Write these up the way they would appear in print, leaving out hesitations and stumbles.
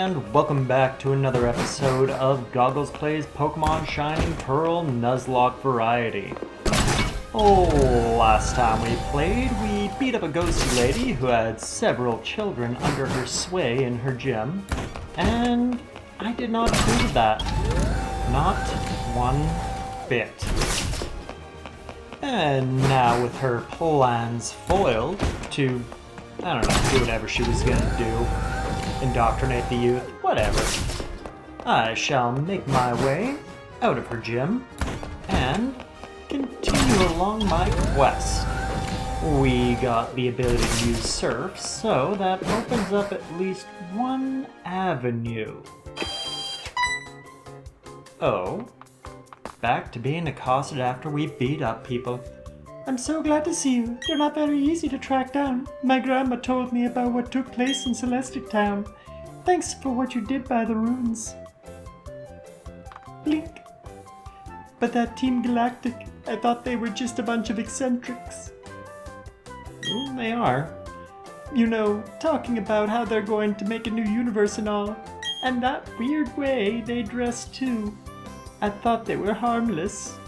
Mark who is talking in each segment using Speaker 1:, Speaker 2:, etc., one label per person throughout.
Speaker 1: and welcome back to another episode of GoGgLz Plays Pokemon Shining Pearl Nuzlocke Variety. Last time we played, we beat up a ghosty lady who had several children under her sway in her gym, and I did not approve of that. Not one bit. And now with her plans foiled to, I don't know, do whatever she was gonna do, indoctrinate the youth, whatever, I shall make my way out of her gym and continue along my quest. We got the ability to use Surf, so that opens up at least one avenue. Oh, back to being accosted after we beat up people.
Speaker 2: I'm so glad to see you. You're not very easy to track down. My grandma told me about what took place in Celestic Town. Thanks for what you did by the ruins. Blink. But that Team Galactic, I thought they were just a bunch of eccentrics.
Speaker 1: Well, they are.
Speaker 2: You know, talking about how they're going to make a new universe and all. And that weird way they dress too. I thought they were harmless.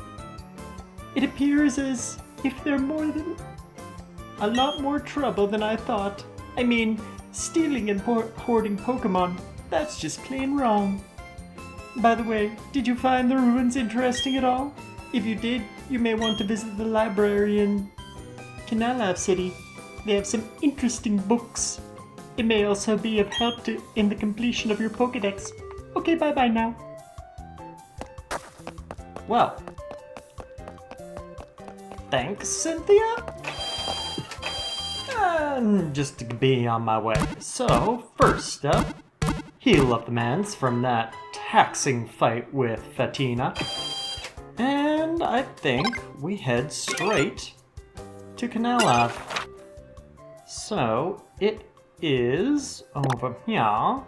Speaker 2: It appears as if they're a lot more trouble than I thought. I mean, stealing and hoarding Pokemon, that's just plain wrong. By the way, did you find the ruins interesting at all? If you did, you may want to visit the library in Canalave City. They have some interesting books. It may also be of help in the completion of your Pokédex. Okay, bye-bye now.
Speaker 1: Well, thanks, Cynthia. And just to be on my way. So, first up, heal up the mans from that taxing fight with Fantina. And I think we head straight to Canalave. So, it is over here,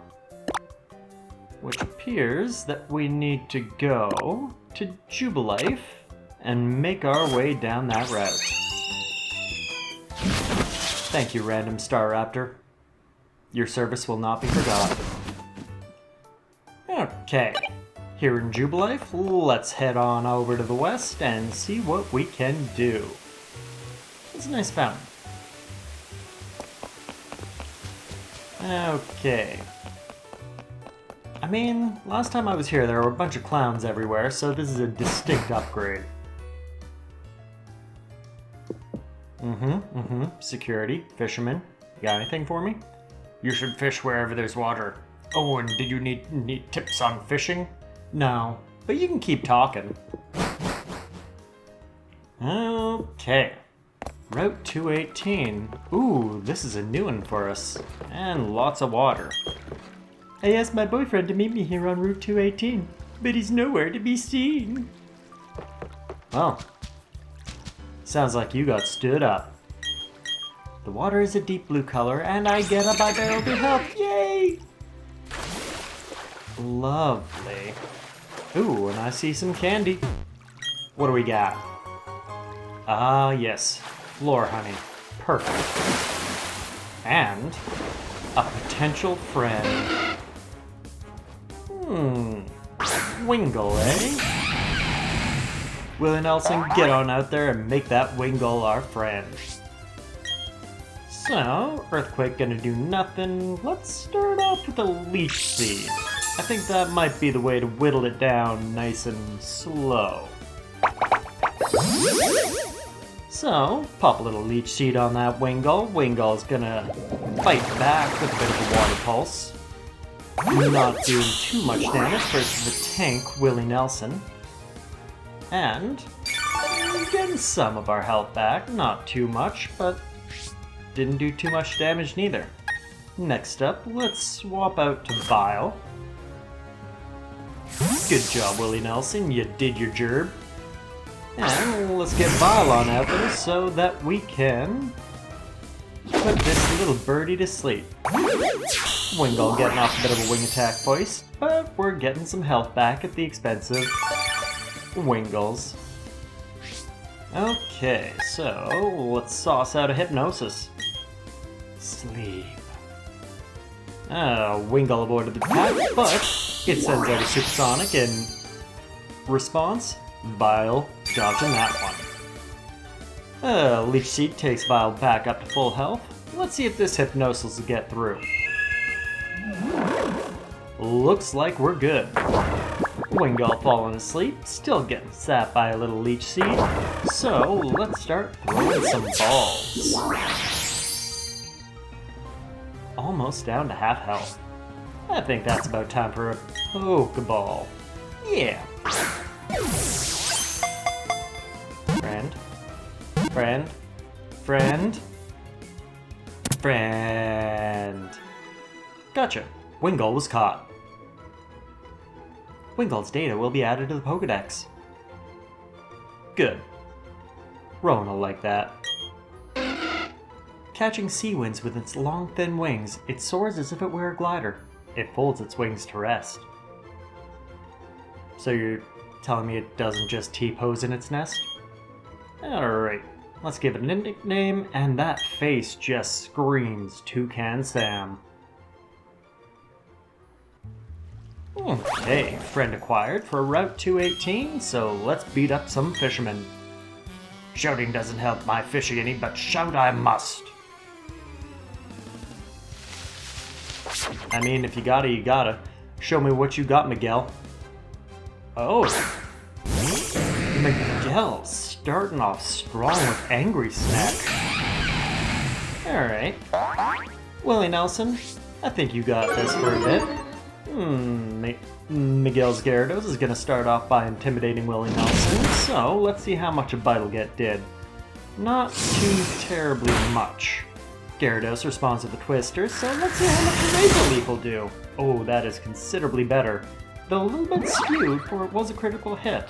Speaker 1: which appears that we need to go to Jubilife and make our way down that route. Thank you, random Staraptor. Your service will not be forgotten. Okay, here in Jubilife, let's head on over to the west and see what we can do. It's a nice fountain. Okay. I mean, last time I was here there were a bunch of clowns everywhere, so this is a distinct upgrade. Security, fisherman. You got anything for me? You should fish wherever there's water. Oh, and did you need tips on fishing? No, but you can keep talking. Okay. Route 218. Ooh, this is a new one for us. And lots of water.
Speaker 2: I asked my boyfriend to meet me here on Route 218, but he's nowhere to be seen.
Speaker 1: Well, sounds like you got stood up. The water is a deep blue color, and I get a barrel to help. Yay! Lovely. Ooh, and I see some candy. What do we got? Ah, yes. Floor honey. Perfect. And a potential friend. Wingull, eh? Willie Nelson, get on out there and make that Wingull our friend. So, Earthquake gonna do nothing. Let's start off with a Leech Seed. I think that might be the way to whittle it down nice and slow. So, pop a little Leech Seed on that Wingull. Wingull's gonna fight back with a bit of a Water Pulse. Not doing too much damage versus the tank, Willie Nelson. And getting some of our health back. Not too much, but didn't do too much damage neither. Next up, let's swap out to Vile. Good job, Willie Nelson, you did your gerb. And let's get Vile on out there so that we can put this little birdie to sleep. Wingull getting off a bit of a wing attack voice, but we're getting some health back at the expense of Wingulls. Okay, so let's sauce out a Hypnosis. Sleep. Wingull avoided the attack, but it sends out a supersonic in response. Vile dodging that one. Leech Seed takes Vile back up to full health. Let's see if this Hypnosis will get through. Looks like we're good. Wingull falling asleep, still getting sapped by a little Leech Seed. So let's start throwing some balls. Almost down to half health. I think that's about time for a Pokeball. Yeah. Friend. Friend. Friend. Friend. Gotcha. Wingull was caught. Wingull's data will be added to the Pokedex. Good. Rowan will like that. Catching sea winds with its long, thin wings, it soars as if it were a glider. It folds its wings to rest. So you're telling me it doesn't just T-pose in its nest? Alright, let's give it a nickname, and that face just screams Toucan Sam. Okay, friend acquired for Route 218, so let's beat up some fishermen. Shouting doesn't help my fishing any, but shout I must. I mean, if you gotta, you gotta. Show me what you got, Miguel. Oh. Miguel starting off strong with Angry Snack. Alright. Willie Nelson, I think you got this for a bit. Miguel's Gyarados is gonna start off by intimidating Willie Nelson, so let's see how much a bite will get did. Not too terribly much. Gyarados responds to the Twister, so let's see how much a Razor Leaf will do. Oh, that is considerably better. Though a little bit skewed, for it was a critical hit.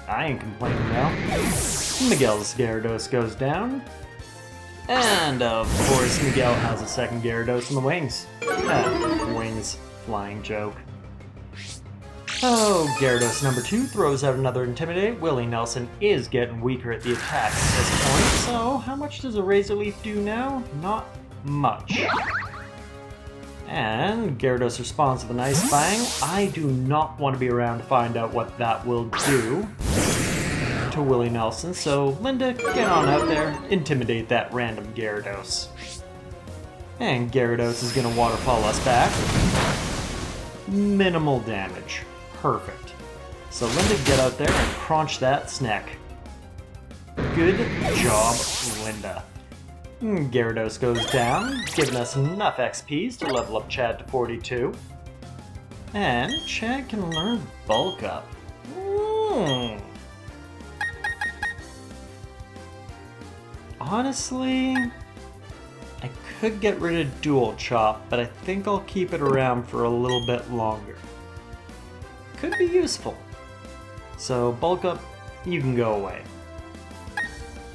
Speaker 1: I ain't complaining now. Miguel's Gyarados goes down. And of course, Miguel has a second Gyarados in the wings. Wings. Flying joke. Oh, Gyarados number 2 throws out another Intimidate. Willie Nelson is getting weaker at the attacks at this point, so how much does a Razor Leaf do now? Not much. And Gyarados responds with an Ice Fang. I do not want to be around to find out what that will do to Willie Nelson, so Linda, get on out there, intimidate that random Gyarados. And Gyarados is going to Waterfall us back. Minimal damage. Perfect. So Linda, get out there and crunch that snack. Good job, Linda. Gyarados goes down, giving us enough XPs to level up Chad to 42. And Chad can learn Bulk Up. Honestly, I could get rid of Dual Chop, but I think I'll keep it around for a little bit longer. Could be useful. So, Bulk Up, you can go away.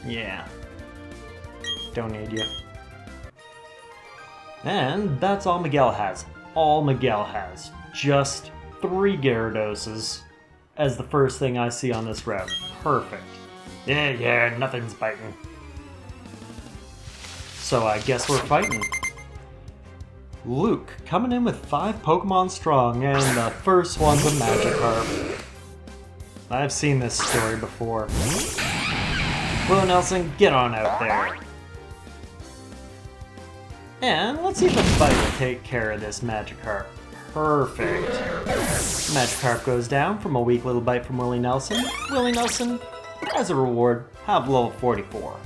Speaker 1: Yeah. Don't need you. And that's all Miguel has. All Miguel has. Just 3 Gyaradoses as the first thing I see on this route. Perfect. Yeah, nothing's biting. So I guess we're fighting. Luke, coming in with 5 Pokemon strong, and the first one's a Magikarp. I've seen this story before. Will Nelson, get on out there. And let's see if a bite will take care of this Magikarp. Perfect. Magikarp goes down from a weak little bite from Willie Nelson. Willie Nelson, as a reward, have level 44.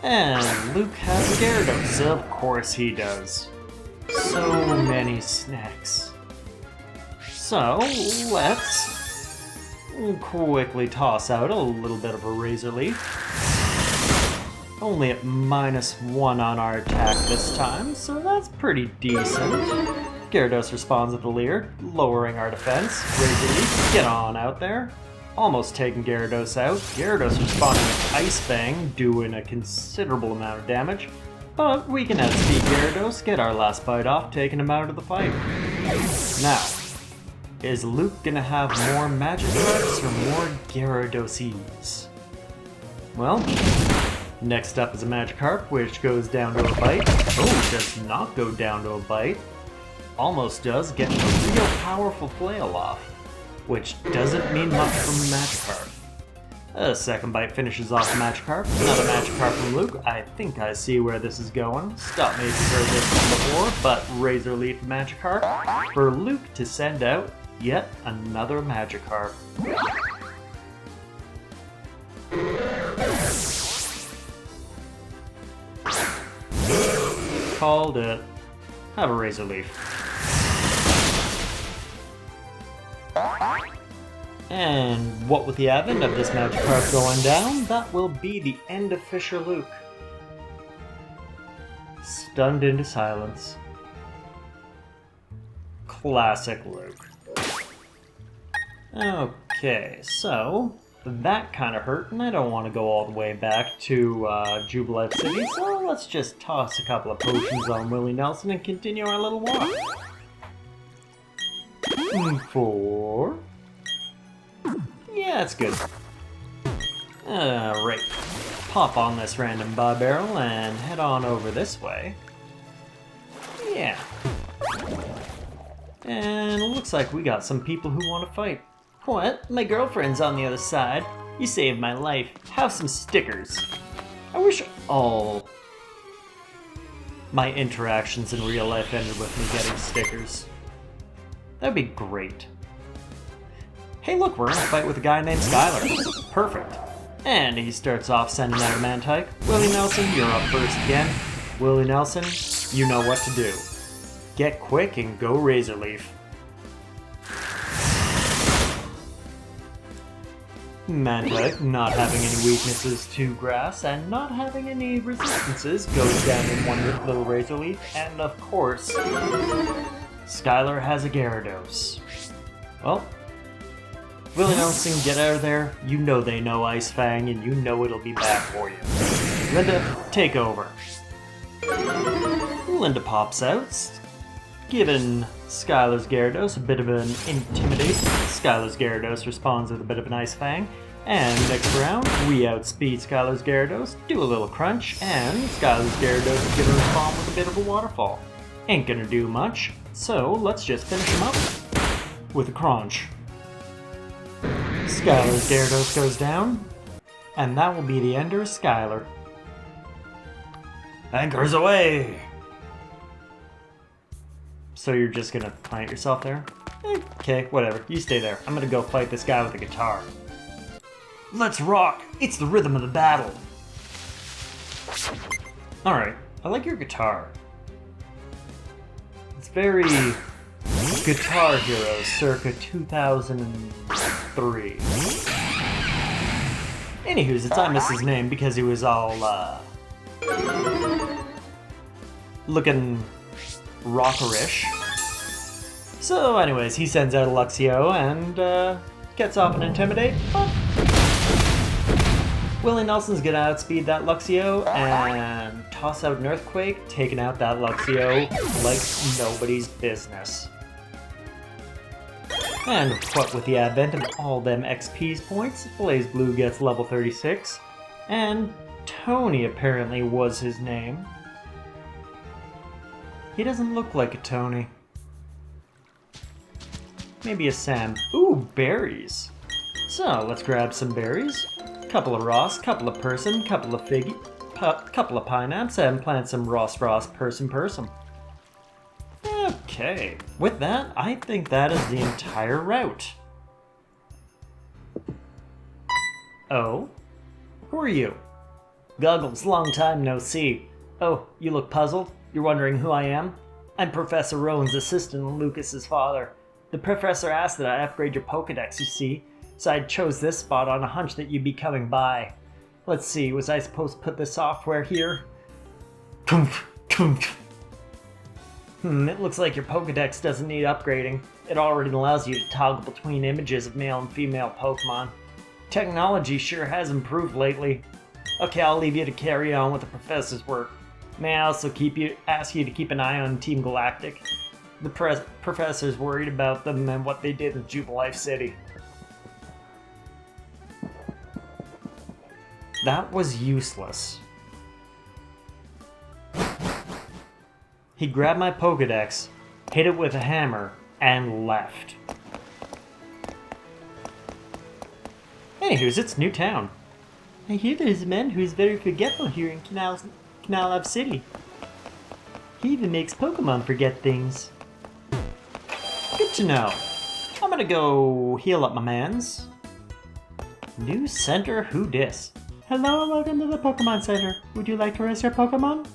Speaker 1: And Luke has a Gyarados. Of course he does. So many snacks. So, let's quickly toss out a little bit of a Razor Leaf. Only at -1 on our attack this time, so that's pretty decent. Gyarados responds with a Leer, lowering our defense. Razor Leaf, get on out there. Almost taking Gyarados out. Gyarados responding with Ice Fang, doing a considerable amount of damage. But we can outspeed Gyarados, get our last bite off, taking him out of the fight. Now, is Luke gonna have more Magikarps or more Gyaradoses? Well, next up is a Magikarp, which goes down to a bite. Oh, does not go down to a bite. almost does get a real powerful flail off, which doesn't mean much from Magikarp. A second bite finishes off Magikarp. Another Magikarp from Luke. I think I see where this is going. Stop me if you've heard this before, but Razor Leaf Magikarp for Luke to send out yet another Magikarp. Called it. Have a Razor Leaf. And what with the advent of this Magikarp going down, that will be the end of Fisher Luke. Stunned into silence. Classic Luke. Okay, so that kind of hurt, and I don't want to go all the way back to GoGgLz City, so let's just toss a couple of potions on Willie Nelson and continue our little walk. 4. Yeah, that's good. Right. Pop on this random barrel and head on over this way. Yeah. And it looks like we got some people who want to fight. What? My girlfriend's on the other side. You saved my life. Have some stickers. I wish all my interactions in real life ended with me getting stickers. That'd be great. Hey look, we're in a fight with a guy named Skylar. Perfect. And he starts off sending out a Mantike. Willie Nelson, you're up first again. Willie Nelson, you know what to do. Get quick and go Razor Leaf. Mantike, not having any weaknesses to grass and not having any resistances, goes down in one little Razor Leaf. And of course, Skylar has a Gyarados. Well, Willie Nelson, get out of there. You know they know Ice Fang, and you know it'll be bad for you. Linda, take over. Linda pops out, giving Skylar's Gyarados a bit of an intimidate. Skylar's Gyarados responds with a bit of an Ice Fang. And next round, we outspeed Skylar's Gyarados, do a little crunch, and Skylar's Gyarados is gonna respond with a bit of a waterfall. Ain't gonna do much, so let's just finish him up with a crunch. Skylar's Gyarados goes down, and that will be the end of Skylar. Anchors away! So you're just gonna plant yourself there? Okay, whatever. You stay there. I'm gonna go fight this guy with a guitar. Let's rock! It's the rhythm of the battle! Alright, I like your guitar. It's very Guitar Hero circa 2003. Anywho's, I miss his name because he was all, looking rockerish. So anyways, he sends out a Luxio and gets off an Intimidate, but Willie Nelson's gonna outspeed that Luxio and toss out an Earthquake, taking out that Luxio like nobody's business. And what with the advent of all them XP points, BlazBlue gets level 36, and Tony apparently was his name. He doesn't look like a Tony. Maybe a Sam. Ooh, berries! So, let's grab some berries. Couple of Ross, couple of Person, couple of Figgy, couple of Pineapps, and plant some Ross, Person. Okay, with that, I think that is the entire route. Oh? Who are you? GoGgLz, long time no see. Oh, you look puzzled? You're wondering who I am? I'm Professor Rowan's assistant and Lucas's father. The professor asked that I upgrade your Pokedex, you see, so I chose this spot on a hunch that you'd be coming by. Let's see, was I supposed to put the software here? It looks like your Pokedex doesn't need upgrading. It already allows you to toggle between images of male and female Pokemon. Technology sure has improved lately. Okay, I'll leave you to carry on with the professor's work. May I also ask you to keep an eye on Team Galactic? The professor's worried about them and what they did in GoGgLz City. That was useless. He grabbed my Pokedex, hit it with a hammer, and left. Anywho's, it's new town.
Speaker 2: I hear there's a man who's very forgetful here in Canalave City. He even makes Pokemon forget things.
Speaker 1: Good to know. I'm gonna go heal up my mans. New center, who dis?
Speaker 2: Hello and welcome to the Pokemon Center. Would you like to raise your Pokemon?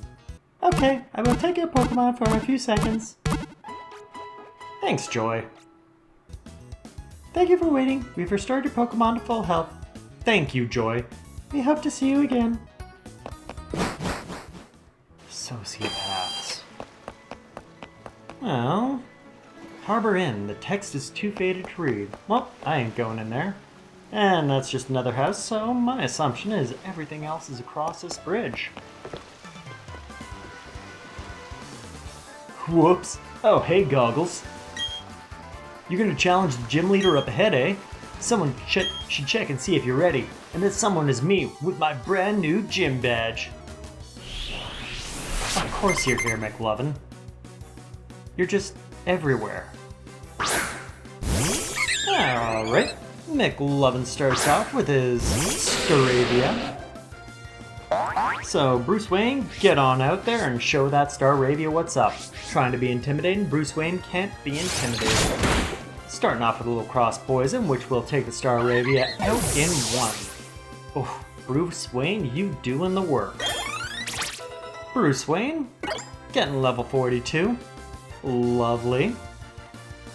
Speaker 2: Okay, I will take your Pokemon for a few seconds.
Speaker 1: Thanks, Joy.
Speaker 2: Thank you for waiting. We've restored your Pokemon to full health.
Speaker 1: Thank you, Joy.
Speaker 2: We hope to see you again.
Speaker 1: Sociopaths. Well, Harbor Inn. The text is too faded to read. Well, I ain't going in there. And that's just another house, so my assumption is everything else is across this bridge. Whoops. Oh, hey, GoGgLz. You're gonna challenge the gym leader up ahead, eh? Someone should check and see if you're ready. And that someone is me, with my brand new gym badge. Of course you're here, McLovin. You're just everywhere. Alright. McLovin starts off with his Staravia. So, Bruce Wayne, get on out there and show that Staravia what's up. Trying to be intimidating, Bruce Wayne can't be intimidated. Starting off with a little cross poison, which will take the Staravia out in one. Oh, Bruce Wayne, you doing the work. Bruce Wayne, getting level 42. Lovely.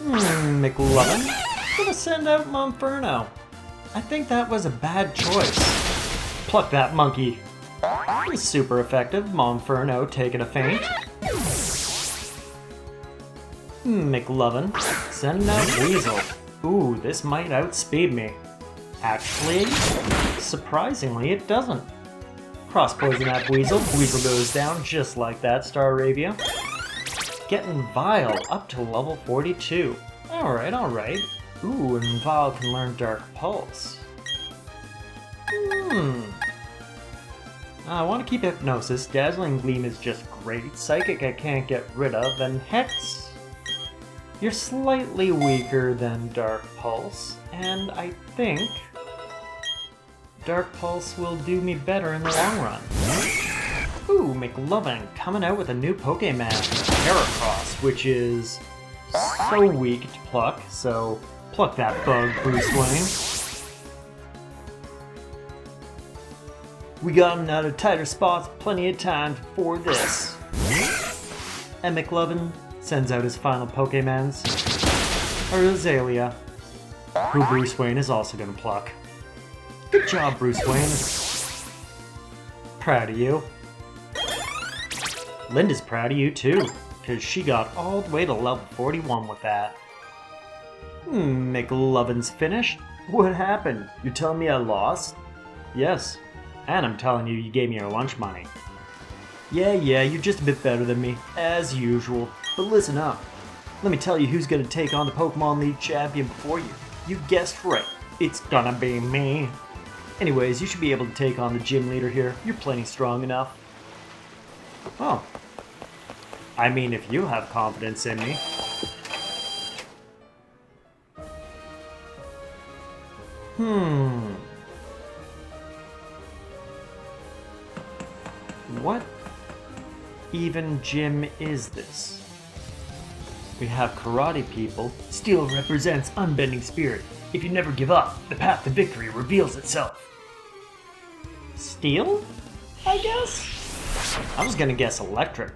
Speaker 1: McLovin, gonna send out Monferno. I think that was a bad choice. Pluck that monkey. Super effective, Monferno taking a feint. McLovin, sending out Weasel. Ooh, this might outspeed me. Actually, surprisingly, it doesn't. Cross poison that Weasel. Weasel goes down just like that, Staravia. Getting Vile up to level 42. Alright, alright. Ooh, and Vile can learn Dark Pulse. I want to keep Hypnosis. Dazzling Gleam is just great. Psychic I can't get rid of. And Hex, you're slightly weaker than Dark Pulse. And I think Dark Pulse will do me better in the long run. Ooh, McLovin coming out with a new Pokemon, Heracross, which is so weak to pluck, so pluck that bug, Bruce Wayne. We got him out of tighter spots, plenty of time for this. And McLovin sends out his final Pokemons, Azalea, who Bruce Wayne is also going to pluck. Good job, Bruce Wayne. Proud of you. Linda's proud of you too, because she got all the way to level 41 with that. McLovin's finished? What happened? You're telling me I lost? Yes, and I'm telling you gave me your lunch money. Yeah, you're just a bit better than me, as usual. But listen up. Let me tell you who's gonna take on the Pokemon League champion before you. You guessed right. It's gonna be me. Anyways, you should be able to take on the gym leader here. You're plenty strong enough. Oh. I mean, if you have confidence in me. What even gym is this? We have karate people. Steel represents unbending spirit. If you never give up, the path to victory reveals itself. Steel? I guess? I was gonna guess electric.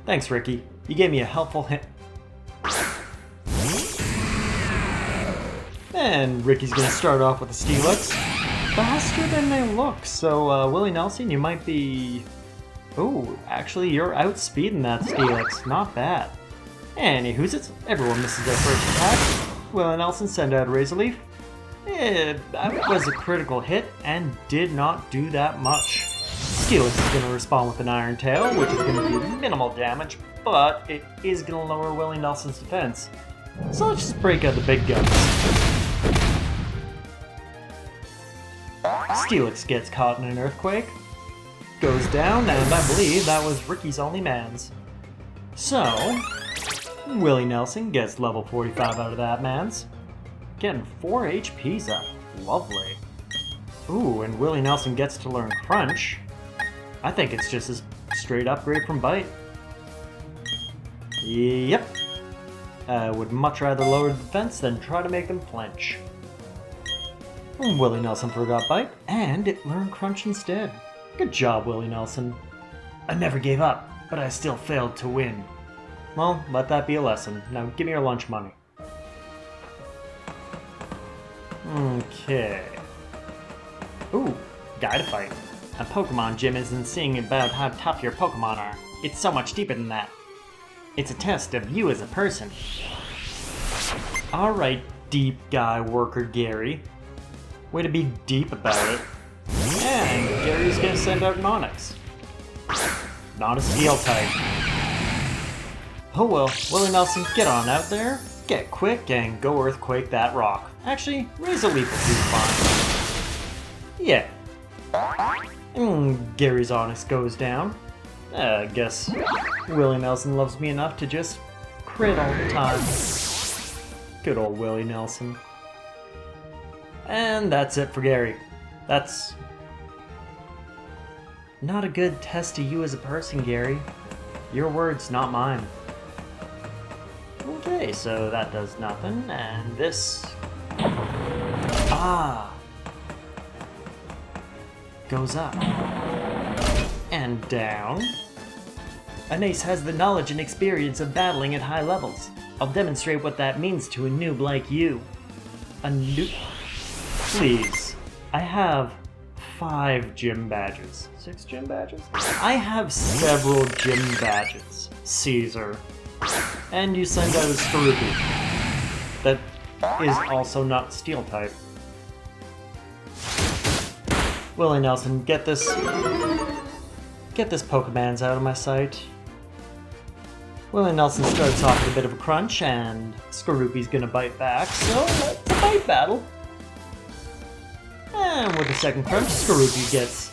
Speaker 1: Thanks, Ricky. You gave me a helpful hint. And Ricky's gonna start off with a Steelix. Faster than they look, so Willie Nelson, you might be... Ooh, actually you're outspeeding that Steelix, not bad. Anywho's, everyone misses their first attack. Willie Nelson send out a Razor Leaf. That was a critical hit and did not do that much. Steelix is going to respond with an Iron Tail, which is going to do minimal damage, but it is going to lower Willie Nelson's defense. So let's just break out the big guns. Steelix gets caught in an earthquake, goes down, and I believe that was Ricky's only mans. So, Willie Nelson gets level 45 out of that man's. Getting 4 HP's up. Lovely. Ooh, and Willie Nelson gets to learn Crunch. I think it's just a straight upgrade from Bite. Yep. I would much rather lower the defense than try to make them flinch. Willie Nelson forgot Bite, and it learned Crunch instead. Good job, Willie Nelson. I never gave up, but I still failed to win. Well, let that be a lesson. Now give me your lunch money. Okay. Ooh, guy to fight. A Pokemon gym isn't seeing about how tough your Pokemon are. It's so much deeper than that. It's a test of you as a person. Alright, deep guy worker Gary. Way to be deep about it. And Gary's gonna send out an Onix. Not a steel type. Oh well, Willie Nelson, get on out there, get quick, and go earthquake that rock. Actually, Razor Leaf will do fine. Yeah. Gary's Onix goes down. I guess Willie Nelson loves me enough to just crit all the time. Good old Willie Nelson. And that's it for Gary. That's not a good test of you as a person, Gary. Your words, not mine. Okay, so that does nothing, and this... goes up. And down. An ace has the knowledge and experience of battling at high levels. I'll demonstrate what that means to a noob like you. A noob? Please. I have 5 gym badges. 6 gym badges? I have several gym badges. Caesar. And you send out a Skorupi. That is also not steel type. Willie Nelson, get this Pokemon's out of my sight. Willie Nelson starts off with a bit of a crunch, and Skorupi's gonna bite back, so it's a bite battle. And with the second crunch, Skorupi gets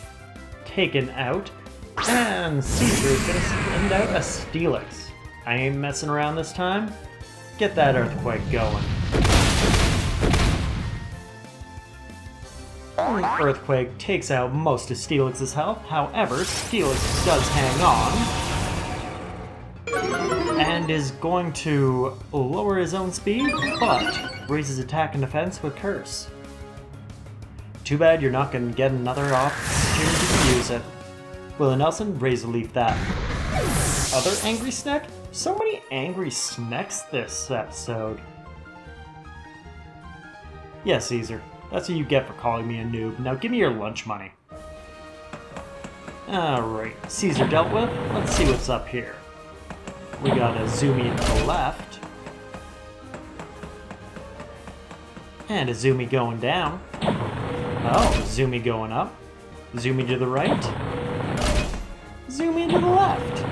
Speaker 1: taken out, and Caesar is gonna send out a Steelix. I ain't messing around this time. Get that Earthquake going. Earthquake takes out most of Steelix's health, however, Steelix does hang on, and is going to lower his own speed, but raises attack and defense with Curse. Too bad you're not going to get another opportunity to use it. Willie Nelson, Razor Leaf that. Other angry snack? So many angry snacks this episode. Yeah, Caesar. That's what you get for calling me a noob. Now give me your lunch money. Alright, Caesar dealt with. Let's see what's up here. We got a Zoomy to the left. And a Zoomy going down. Oh, Zoomy going up. Zoomy to the right. Zoomy to the left.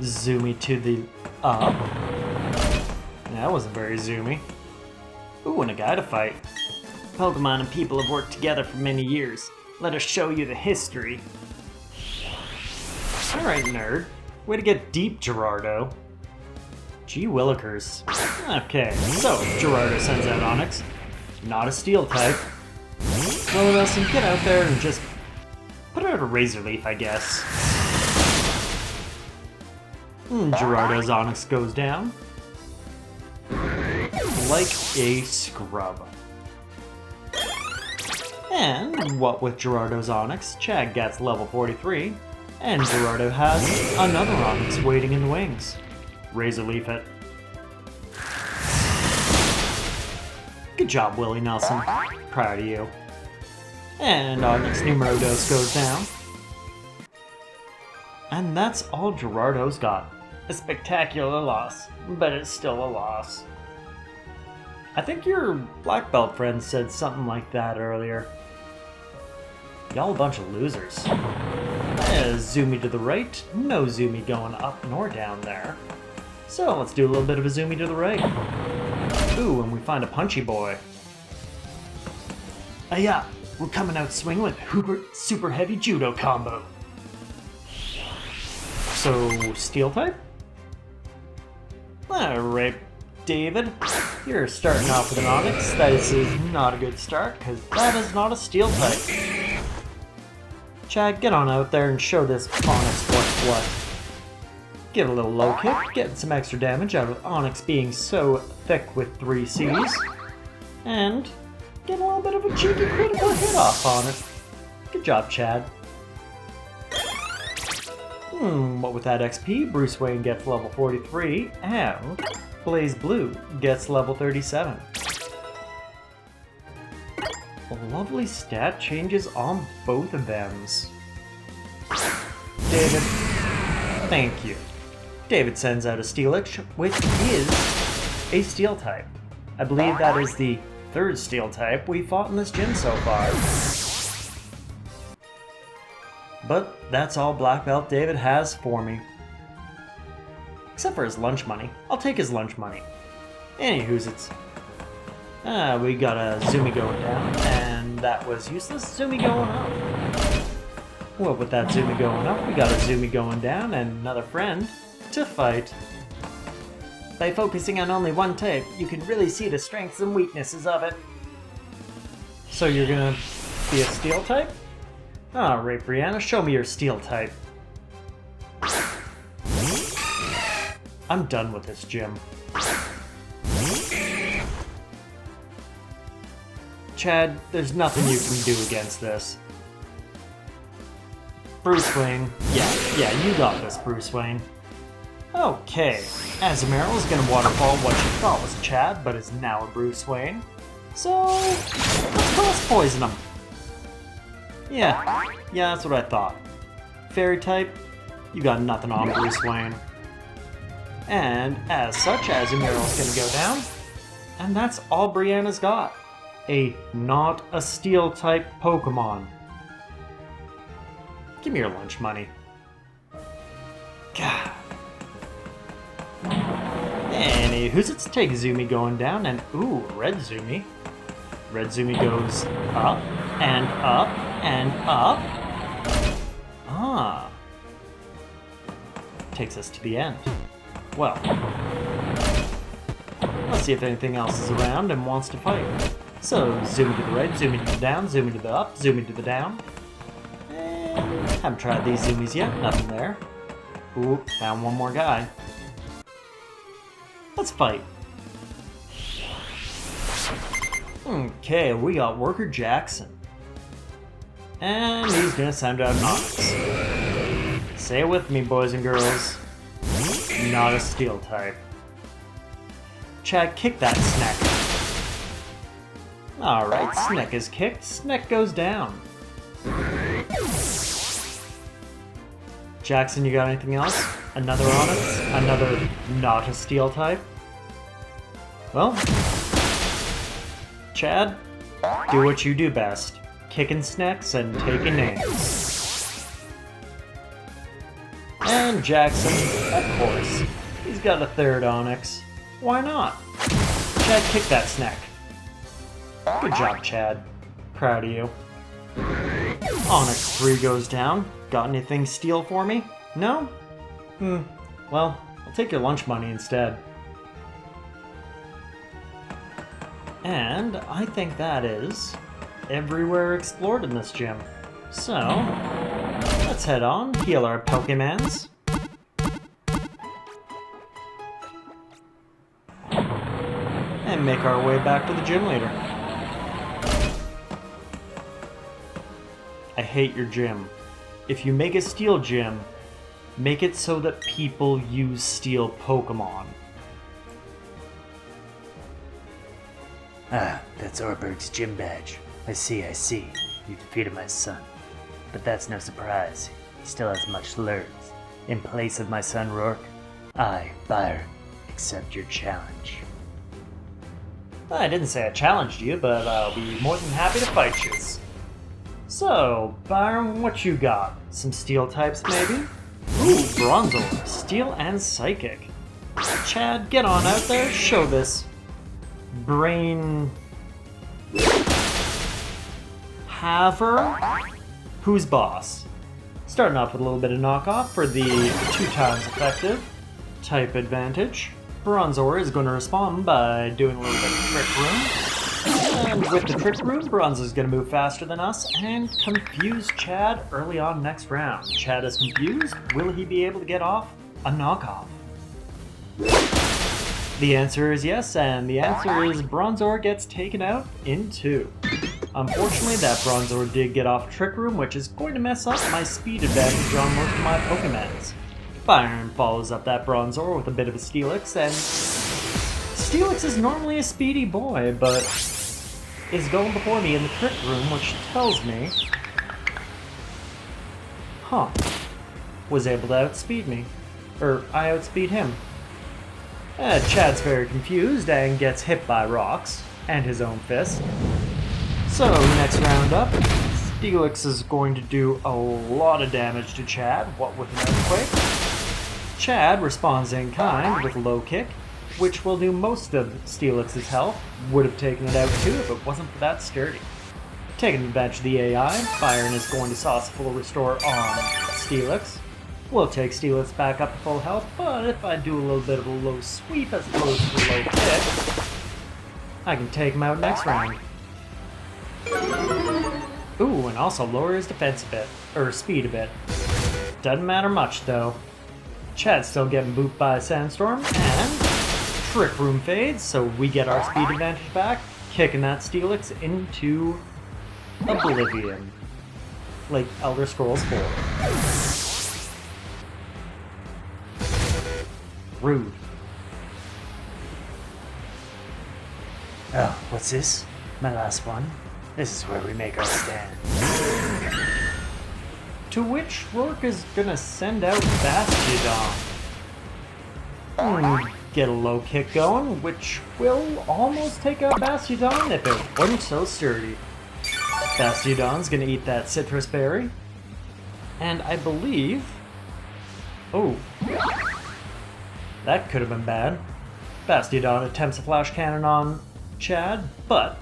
Speaker 1: Zoomy to the up. That wasn't very zoomy. Ooh, and a guy to fight. Pokemon and people have worked together for many years. Let us show you the history. Alright, nerd. Way to get deep, Gerardo. Gee willikers. Okay, so Gerardo sends out Onix. Not a steel type. Willie Nelson, get out there and just put out a Razor Leaf, I guess. Gerardo's Onix goes down. Like a scrub. And what with Gerardo's Onix, Chad gets level 43, and Gerardo has another Onix waiting in the wings. Razor Leaf it. Good job, Willie Nelson. Proud of you. And Onix numero dos goes down. And that's all Gerardo's got. A spectacular loss, but it's still a loss. I think your black belt friend said something like that earlier. Y'all a bunch of losers. Zoomy to the right, no Zoomy going up nor down there. So let's do a little bit of a Zoomy to the right. Ooh, and we find a punchy boy. Yeah, we're coming out swinging with super heavy judo combo. So, steel type? Alright, David. You're starting off with an Onyx. This is not a good start, because that is not a Steel type. Chad, get on out there and show this Onyx what's what. Give it a little low kick, getting some extra damage out of Onyx being so thick with 3 Cs. And get a little bit of a cheeky critical hit off on it. Good job, Chad. What with that XP, Bruce Wayne gets level 43, and Blaze Blue gets level 37. Lovely stat changes on both of them. David, thank you. David sends out a Steelix, which is a Steel type. I believe that is the 3rd Steel type we fought in this gym so far. But that's all Black Belt David has for me. Except for his lunch money. I'll take his lunch money. Anywho's it's... we got a Zumi going down, and that was useless. Zumi going up. Well, with that Zumi going up, we got a Zumi going down, and another friend to fight. By focusing on only one type, you can really see the strengths and weaknesses of it. So you're gonna be a Steel type? Alright, Brianna, show me your Steel type. I'm done with this gym. Chad, there's nothing you can do against this. Bruce Wayne. Yeah, you got this, Bruce Wayne. Okay, Azumarill is gonna waterfall what you thought was a Chad, but is now a Bruce Wayne. So, let's cross poison him. Yeah, that's what I thought. Fairy type, you got nothing on Bruce Wayne. And as such, Azumarill's gonna go down. And that's all Brianna's got. Not a Steel type Pokemon. Give me your lunch money. God. Anywho's let's take Zumi going down, and ooh, Red Zumi. Red Zumi goes up, and up, and up. Ah. Takes us to the end. Well, let's see if anything else is around and wants to fight. So, Zumi to the right, Zumi to the down, Zumi to the up, Zumi to the down. And haven't tried these Zumis yet, nothing there. Ooh, found one more guy. Let's fight. Okay, we got Worker Jackson. And he's gonna send out Onyx. Say it with me, boys and girls. Not a Steel type. Chad, kick that Sneck. Alright, Sneck is kicked. Sneck goes down. Jackson, you got anything else? Another Onyx? Another not a Steel type? Well, Chad, do what you do best. Kicking Snecks and taking names. And Jackson, of course. He's got a 3rd Onyx. Why not? Chad, kick that Sneck. Good job, Chad. Proud of you. Onyx 3 goes down. Got anything Steel for me? No? Well, I'll take your lunch money instead. And I think that is everywhere explored in this gym. So, let's head on, heal our Pokemons. And make our way back to the gym leader. I hate your gym. If you make a Steel gym, make it so that people use Steel Pokemon.
Speaker 3: Ah, that's Orberg's gym badge. I see. You defeated my son. But that's no surprise. He still has much to learn. In place of my son Rourke, I, Byron, accept your challenge.
Speaker 1: I didn't say I challenged you, but I'll be more than happy to fight you. So, Byron, what you got? Some Steel types, maybe? Ooh, Bronzor, Steel and Psychic. Chad, get on out there, show this brain haver. Who's boss? Starting off with a little bit of knockoff for the 2 times effective type advantage. Bronzor is going to respond by doing a little bit of Trick Room. And with the Trick Room, Bronzor is going to move faster than us and confuse Chad early on next round. Chad is confused. Will he be able to get off a knockoff? The answer is yes, and the answer is Bronzor gets taken out in 2. Unfortunately, that Bronzor did get off Trick Room, which is going to mess up my speed advantage on most of my Pokemons. Byron follows up that Bronzor with a bit of a Steelix, and Steelix is normally a speedy boy, but is going before me in the Trick Room, which tells me, was able to outspeed me. Or, I outspeed him. Chad's very confused and gets hit by rocks and his own fist. So, next round up, Steelix is going to do a lot of damage to Chad, what with an earthquake. Chad responds in kind with a low kick, which will do most of Steelix's health. Would have taken it out too if it wasn't for that sturdy. Taking advantage of the AI, Byron is going to sauce full restore on Steelix. We'll take Steelix back up to full health, but if I do a little bit of a low sweep as opposed to a low kick, I can take him out next round. Ooh, and also lower his defense a bit, or speed a bit. Doesn't matter much though. Chad's still getting booped by a sandstorm, and Trick Room fades, so we get our speed advantage back, kicking that Steelix into oblivion. Like Elder Scrolls 4. Rude.
Speaker 3: Oh, what's this? My last one? This is where we make our stand.
Speaker 1: To which Rourke is gonna send out Bastiodon. Get a low kick going, which will almost take out Bastiodon if it wasn't so sturdy. Bastiodon's gonna eat that citrus berry. And I believe... Oh. That could have been bad. Bastiodon attempts a flash cannon on Chad, but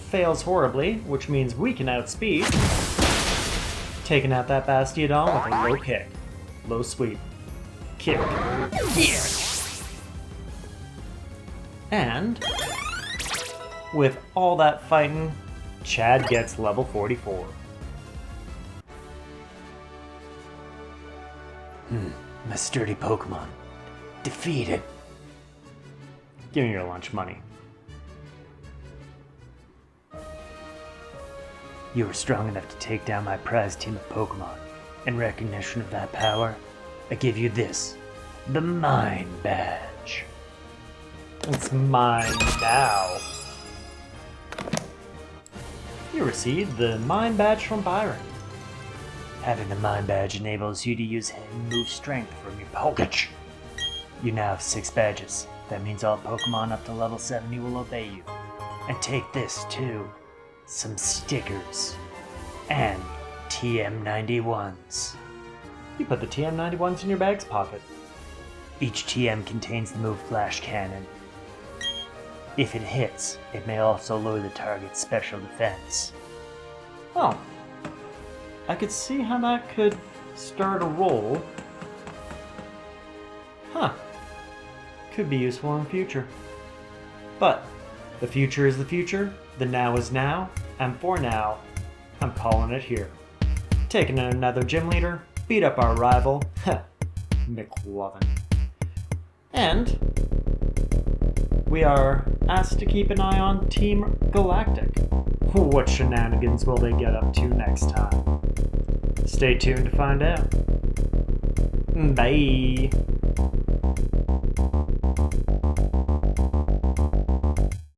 Speaker 1: fails horribly, which means we can outspeed. Taking out that Bastiodon with a low kick. Low sweep. Kick. Yeah! And with all that fighting, Chad gets level 44.
Speaker 3: My sturdy Pokemon. Defeated.
Speaker 1: Give me your lunch money.
Speaker 3: You were strong enough to take down my prized team of Pokemon. In recognition of that power, I give you this, the Mind Badge.
Speaker 1: It's mine now. You received the Mind Badge from Byron.
Speaker 3: Having the Mind Badge enables you to use Hidden Move Strength from your Pokemon. You now have 6 badges. That means all Pokemon up to level 70 will obey you. And take this too. Some stickers. And TM91s.
Speaker 1: You put the TM91s in your bag's pocket.
Speaker 3: Each TM contains the move Flash Cannon. If it hits, it may also lower the target's special defense.
Speaker 1: Oh. I could see how that could start a roll. Huh. Could be useful in the future. But the future is the future, the now is now, and for now, I'm calling it here. Taking in another gym leader, beat up our rival, McLovin. And we are asked to keep an eye on Team Galactic. What shenanigans will they get up to next time? Stay tuned to find out. Bye!